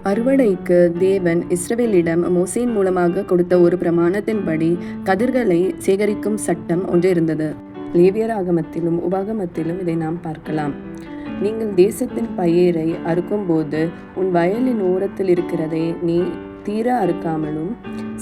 அறுவடைக்கு தேவன் இஸ்ரவேலிடம் மோசேயின் மூலமாக கொடுத்த ஒரு பிரமாணத்தின்படி கதிர்களை சேகரிக்கும் சட்டம் ஒன்று இருந்தது. லேவியராகமத்திலும் உபாகமத்திலும் இதை நாம் பார்க்கலாம். நீங்கள் தேசத்தின் பயிரை அறுக்கும்போது உன் வயலின் ஓரத்தில் இருக்கிறதை நீ தீர அறுக்காமலும்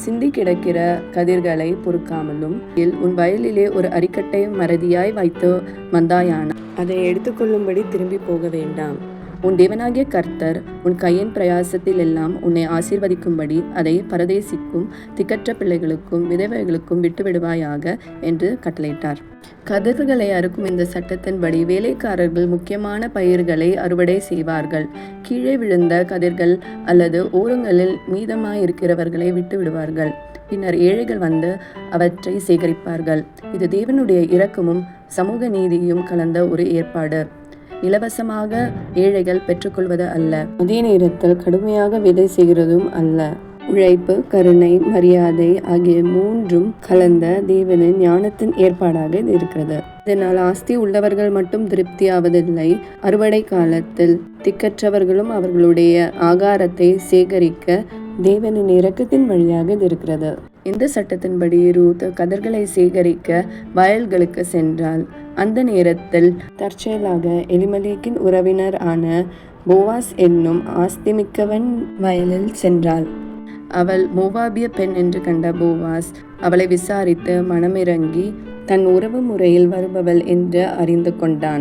சிந்தி கிடக்கிற கதிர்களை பொறுக்காமலும் உன் வயலிலே ஒரு அரிக்கட்டை மறதியாய் வைத்து வந்தாயான அதை எடுத்துக்கொள்ளும்படி திரும்பி போக வேண்டாம். உன் தேவனாகிய கர்த்தர் உன் கையின் பிரயாசத்தில் எல்லாம் உன்னை ஆசீர்வதிக்கும்படி அதை பரதேசிக்கும் திக்கற்ற பிள்ளைகளுக்கும் விதவைகளுக்கும் விட்டுவிடுவாயாக என்று கட்டளையிட்டார். கதிர்களை அறுக்கும் இந்த சட்டத்தின்படி வேலைக்காரர்கள் முக்கியமான பயிர்களை அறுவடை செய்வார்கள். கீழே விழுந்த கதிர்கள் அல்லது ஓரங்களில் மீதமாயிருக்கிறவர்களை விட்டு விடுவார்கள். பின்னர் ஏழைகள் வந்து அவற்றை சேகரிப்பார்கள். இது தேவனுடைய இரக்கமும் சமூக நீதியும் கலந்த ஒரு ஏற்பாடு. இலவசமாக ஏழைகள் பெற்றுக்கொள்வது அல்ல, அதே நேரத்தில் கடுமையாக விதை செய்கிறதும் அல்ல. உழைப்பு, கருணை, மரியாதை ஆகிய மூன்றும் கலந்த தேவனின் ஞானத்தின் ஏற்பாடாக இது இருக்கிறது. இதனால் ஆஸ்தி உள்ளவர்கள் மட்டும் திருப்தி ஆவதில்லை. அறுவடை காலத்தில் திக்கற்றவர்களும் அவர்களுடைய ஆகாரத்தை சேகரிக்க தேவனின் இரக்கத்தின் வழியாக இது இருக்கிறது. இந்த சட்டத்தின்படி ரூத் கதிர்களை சேகரிக்க வயல்களுக்கு சென்றாள். அந்த நேரத்தில் தற்செயலாக எலிமெலேக்கின் உறவினர் ஆன போவாஸ் என்னும் ஆஸ்திமிக்கவன் வயலில் சென்றாள். அவள் மோவாபிய பெண் என்று கண்ட போவாஸ் அவளை விசாரித்து மனமிறங்கி தன் உறவு முறையில் வருபவள் என்று அறிந்து கொண்டான்.